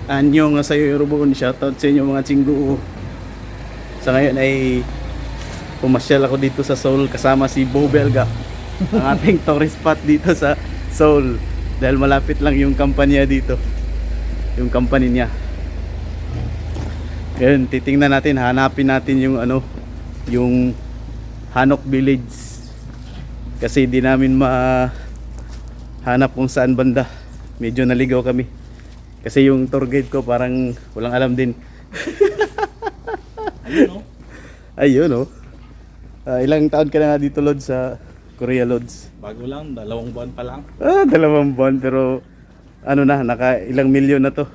Anyo nga sa'yo Yorobon, shoutout sa inyo mga chinggo. Sa ngayon ay pumasyal ako dito sa Seoul kasama si Bo Belga, ang ating tourist spot dito sa Seoul. Dahil malapit lang yung kampanya dito, yung company niya. Ngayon titingnan natin, hanapin natin yung ano, yung Hanok Village. Kasi di namin mahanap kung saan banda. Medyo naligaw kami. Kasi yung tour guide ko parang walang alam din. Ayun o. Ayun oh. Ilang taon ka na nga dito Lods sa Korea Lods? Bago lang, 2 buwan pa lang. 2 buwan pero ano na, naka ilang milyon na to.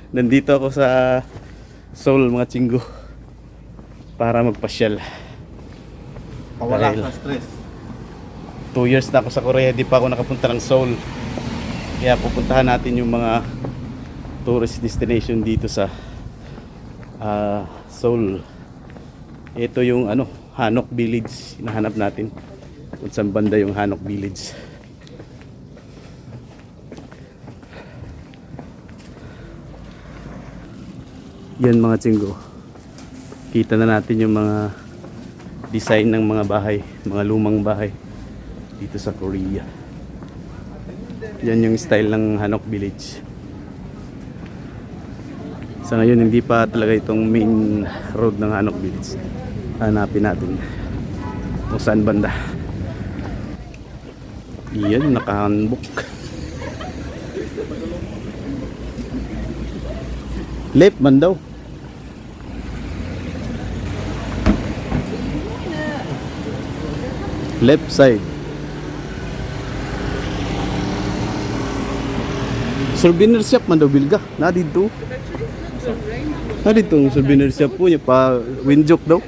Nandito ako sa Seoul mga chinggo para magpasyal. Pawala Dahil sa stress. 2 years na ako sa Korea, di pa ako nakapunta ng Seoul. Kaya pupuntahan natin yung mga tourist destination dito sa Seoul. Ito yung ano, Hanok Village. Hinahanap natin kung saan banda yung Hanok Village. Yan mga chinggo, kita na natin yung mga design ng mga bahay, mga lumang bahay dito sa Korea. Yan yung style ng Hanok Village. Sa ngayon hindi pa talaga itong main road ng Hanok Village. Hanapin natin kung saan banda. Yan, nakahanbok. Left man daw. Left side. Souvenir shop man daw bilga. Na dito. Na dito ang souvenir shop po niya pa Winjok daw.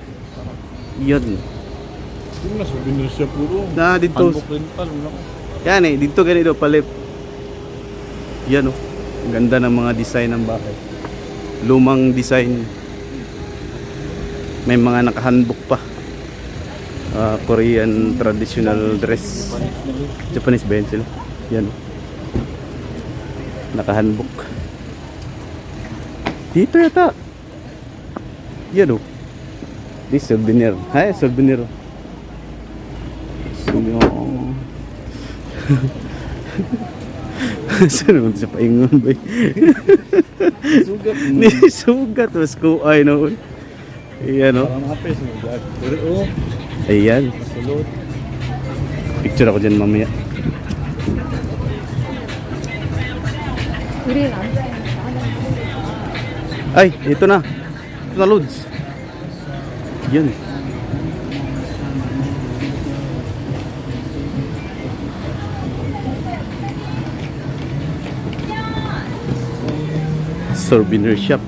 Yan. Yung na souvenir siya puro. Na dito. Hanbok rental. Yan eh, dito ganito palip. Yan oh. Ang ganda ng mga design ng bahay. Lumang design. May mga nakahanbok pa. Korean traditional dress. Japanese ba yun sila? Yan oh. Nakahanbok. Dito yata. Yan o. This souvenir. Hay, souvenir. Souvenir. Saan naman sa paingon ba? Sugat. Ni sugat. Mas kuay na o. Ayan o. Parang hapes. Pero Ayan. sulot. Picture ako dyan mamaya. Ay, ito na. Ito na Lods. Yan. Souvenir shop.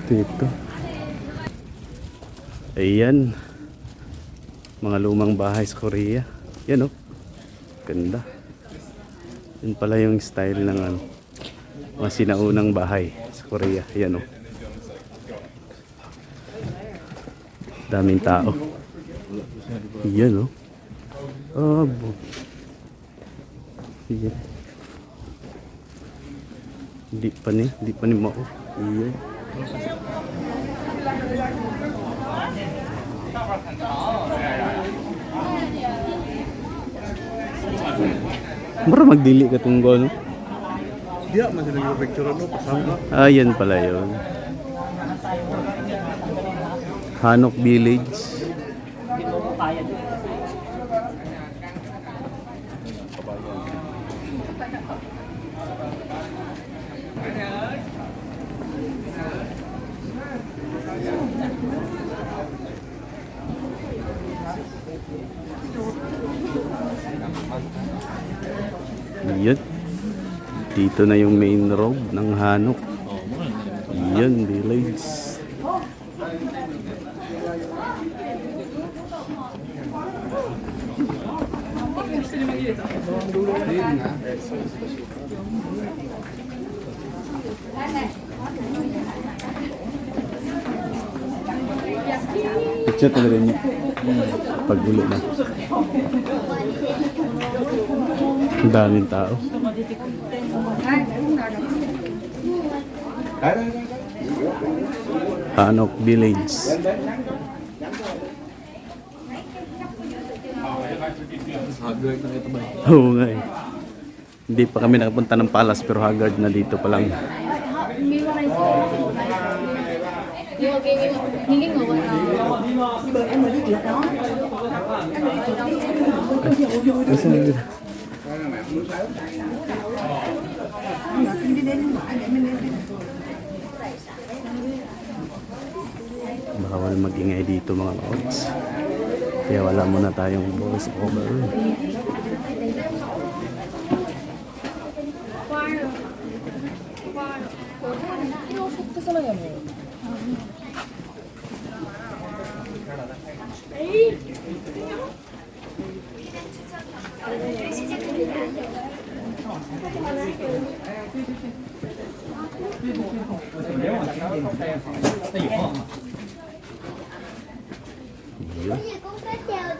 Ito. Ayan. Mga lumang bahay sa Korea. Yan oh. Ganda. Yan pala yung style ng ano, mga sinaunang bahay sa Korea. Yan oh. Daming tao. Yan oh. Yan. Hindi pa ni mao. Yan. Mara magdili ka itong no? Diya, masih nag-picture ano, pasangka. Yan pala yun. Hanok Village. Yan. Dito na yung main road ng Hanok. Yan, village. Picture talaga niya. Paggulo na. Ang daming tao. Hanok Village. Haggard na ito ba? Oo nga eh. Hindi pa kami nakapunta ng Palace pero haggard na dito pa lang. Bawal mag-ingay dito mga lods. Kaya wala muna tayong voice over.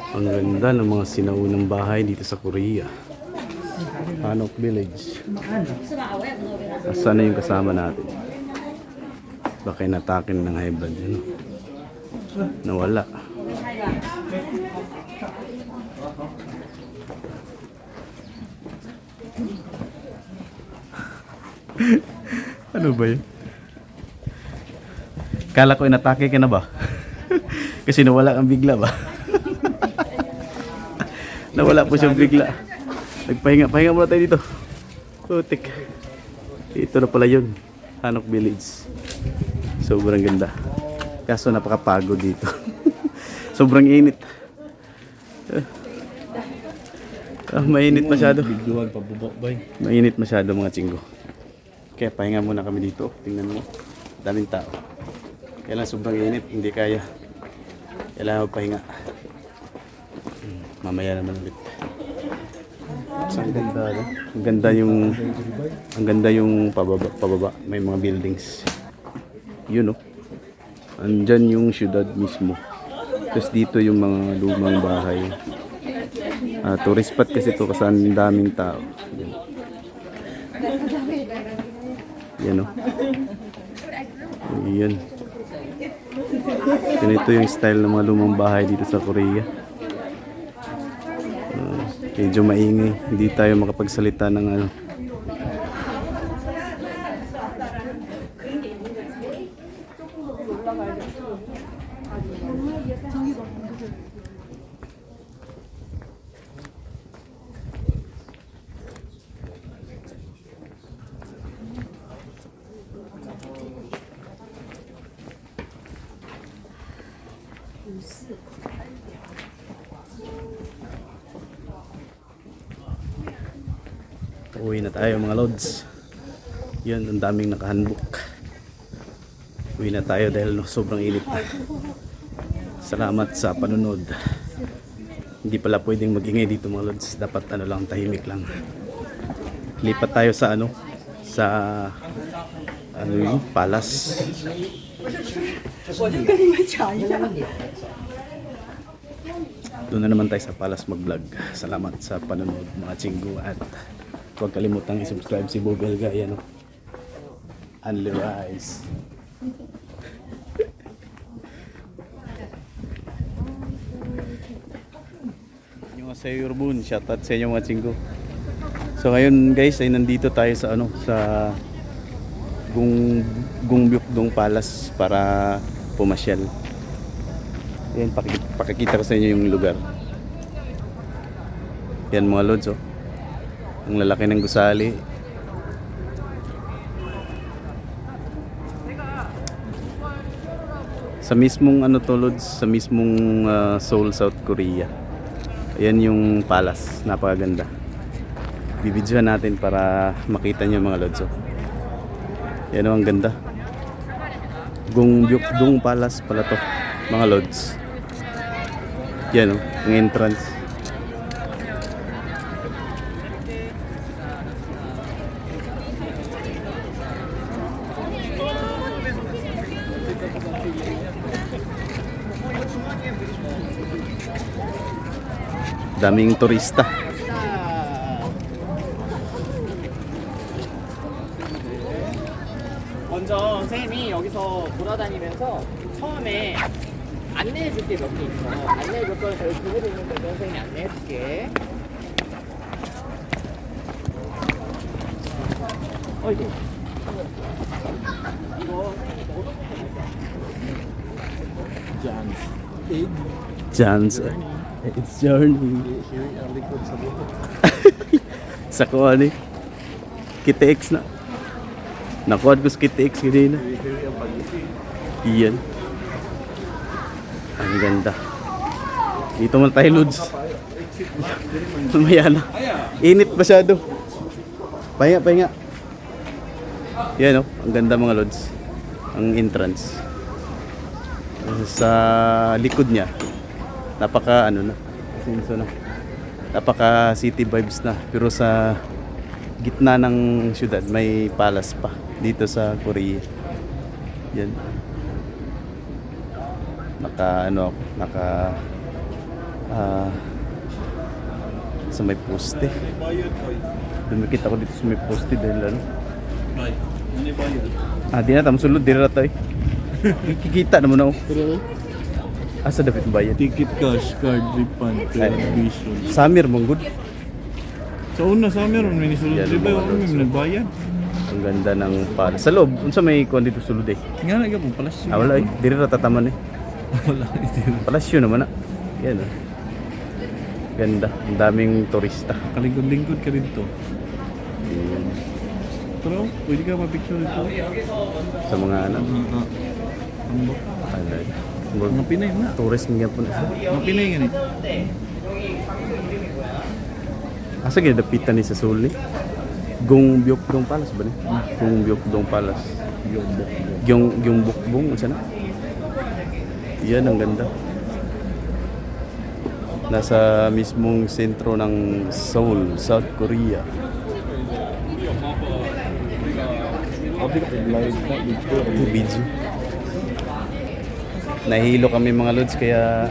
Ang ganda ng mga sinaunang bahay dito sa Korea. Hanok Village. Sana yung kasama natin. Baka inatakin ng high blood. Ano? Nawala. Ano ba yun? Kala ko inatake ka na ba? Kasi nawala kang bigla ba? Nawala po siyang bigla. Pahinga muna tayo dito. Putik. Ito na pala yun. Hanok Village. Sobrang ganda. Kaso napakapagod dito. Sobrang init. Mainit masyado. Bigduhan pabubok ba? Mainit masyado mga tsinggo. Kaya pahinga muna kami dito. Tingnan mo. Daming tao. Kaya lang sobrang init. Hindi kaya. Kailangan magpahinga. Mamaya naman ulit. So, ang ganda, no? Ang ganda yung pababa. May mga buildings. Yun, no? Andyan yung syudad mismo. Tapos dito yung mga lumang bahay. Tourist spot kasi ito kasi ang daming tao. Yan, no? Yan. Ganito yung style ng mga lumang bahay dito sa Korea. Medyo maingay. Hindi tayo makapagsalita ng ano. Uwi na tayo mga lods. Yun, ang daming nakahandbook. Uwi na tayo dahil sobrang init na. Salamat sa panunod. Hindi pala pwedeng mag-ingay dito mga lods. Dapat ano lang, tahimik lang. Lipat tayo sa ano, sa ano yung Palace. Doon na naman tayo sa Palace mag-vlog. Salamat sa panunod mga tsinggo at huwag kalimutang i-subscribe si Bobel Guy, ano? Only Rice. Yung sa Yurbun, shoutout sa inyo mga tsinggo. So ngayon guys ay nandito tayo sa ano, sa Gyeongbyuk-dong Palace para pumasyal. Yan, pakikita ko sa inyo yung lugar. Yan mga lods, oh. Ang lalaki ng gusali. Sa mismong ano to lods, sa mismong Seoul, South Korea. Ayan yung palace, napakaganda. Bibidyohan natin para makita nyo mga lods, oh. Yan, oh, ang ganda. Gyeongbyuk-dong Palace pala to mga lods. Yan, oh, ang entrance. Daming turista. 먼저 선생님이 여기서 돌아다니면서 처음에 안내해줄 게 몇 개 있어. 안내해줄 건 저희 그대로 있는 데서 선생님이 안내해줄게. 어이구. 이거 선생님이 너도 John's It's Journey. Sa kuha ni KTX na. Nakuha ko sa KTX kanina. Iyan. Ang ganda. Dito man tayo, Lods. Mamaya na. Init masyado. Pahinga, pahinga. Yan, oh. Ang ganda mga Lods. Ang entrance. Sa likod niya, napaka ano na. Napaka city vibes na. Pero sa gitna ng syudad, may palace pa. Dito sa Korea. Yan. Sa may poste. Dumikit ako dito sa may poste dahil ano. Di na tamo sulod dira tayo. Kikita naman ako. Asa dapat bayad? Ticket, cash, card, refund, vision. Samir mong good. Sa una, sa meron, may nisulod. Yan, Di ba mga yung lods. nagbayad? Ang ganda ng palace. Sa loob, unsa may kuan dito sulod eh. Nga na, ikaw, palasyo. Wala eh. Diri ra tataman eh. Wala, ito. Palasyo naman na. Yan oh. Ganda. Ang daming turista. Kalingkod-lingkod ka dito. Pero, pwede ka mapicture dito. Sa mga anak. Ang mga Pinay na. Tourist mga po na. Mga Pinay nga ni. Asa ginadapitan ni sa Suli? Gong Byok Dong Palace ba ni? Gong Byok Dong Palace. Gyong Bukbong, ano na? Yan, ang ganda. Nasa mismong sentro ng Seoul, South Korea. Video. Nahilo kami mga lods kaya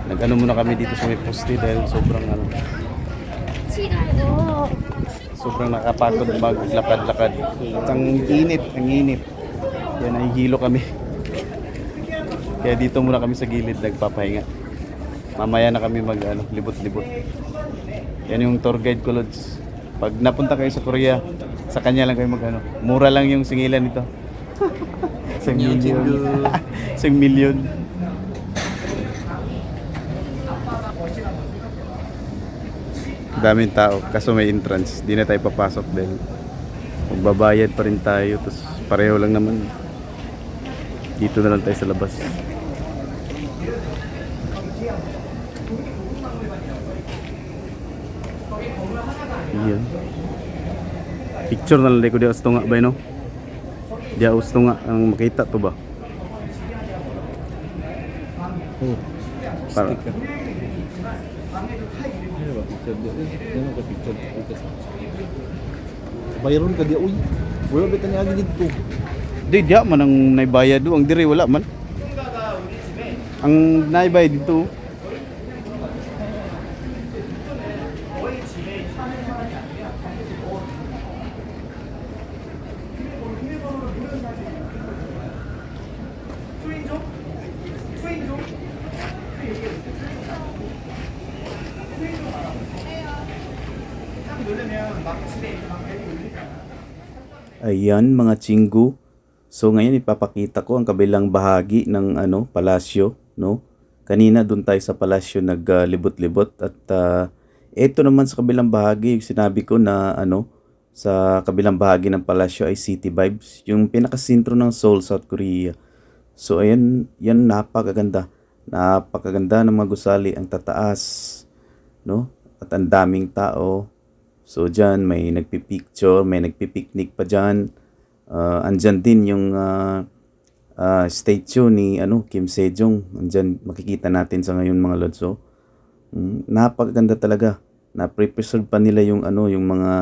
nag-ano muna kami dito sa may poste dahil sobrang ano. Sobrang nakapagod maglakad-lakad. Ang init. Kaya nahihilo kami. Kaya dito muna kami sa gilid nagpapahinga. Mamaya na kami libot-libot. Yan yung tour guide ko, Lods. Pag napunta kayo sa Korea, sa kanya lang kayo mura lang yung singilan nito. 1 million. 1 million. Daming tao, kaso may entrance. Di na tayo papasok dahil magbabayad pa rin tayo. Tapos pareho lang naman. Dito na lang tayo sa labas. Iyan. Picture na lang ko di gusto nga ba no? Di gusto nga ang makita to ba? Oh, Para Bayron ka di, uy. Wala ba tani agi dito? di dia man ang naibayad do, ang diri wala man. Ang naibayad dito. Ayan mga chinggu. So ngayon ipapakita ko ang kabilang bahagi ng palasyo, no? Kanina doon tayo sa palasyo naglibot-libot at ito naman sa kabilang bahagi, yung sinabi ko na sa kabilang bahagi ng palasyo ay City Vibes, yung pinakasentro ng Seoul, South Korea. So ayan, yan napakaganda. Napakaganda ng mga gusali, ang tataas, no? At ang daming tao. So dyan may nagpipicture, may nagpipiknik pa dyan. Andyan din yung statue ni Kim Sejong. Andyan makikita natin sa ngayon mga lods. So, napakaganda talaga. Na-preserve pa nila yung yung mga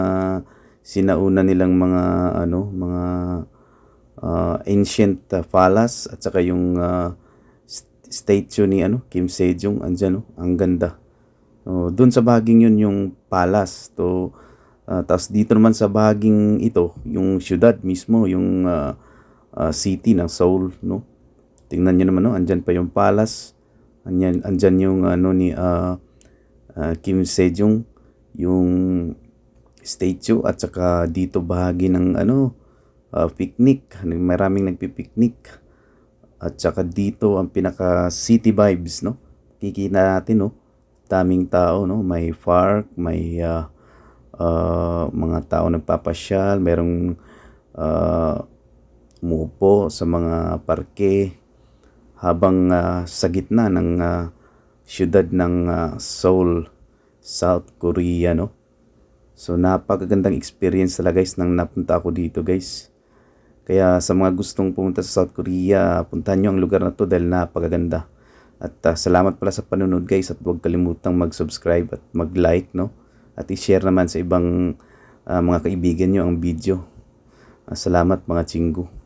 sinauna nilang mga mga ancient palace at saka yung statue ni Kim Sejong. Andyan ang ganda. Doon sa bahaging yun yung palace. Tapos dito naman sa bahaging ito, yung syudad mismo, yung city ng Seoul, no? Tingnan nyo naman, no? Andyan pa yung palace. Andyan yung ano ni Kim Sejong, yung statue, at saka dito bahagi ng picnic. Maraming nagpipiknik. At saka dito ang pinaka city vibes, no? Kikita natin, no? Daming tao, no? May park, may mga tao nagpapasyal, merong umuupo sa mga parke habang sa gitna ng syudad ng Seoul, South Korea, no? So napakagandang experience talaga guys nang napunta ako dito, guys. Kaya sa mga gustong pumunta sa South Korea, puntahan nyo ang lugar na to dahil napakaganda. At salamat pala sa panunod guys, at huwag kalimutang mag-subscribe at mag-like, no? At i-share naman sa ibang mga kaibigan nyo ang video. Salamat mga chinggu.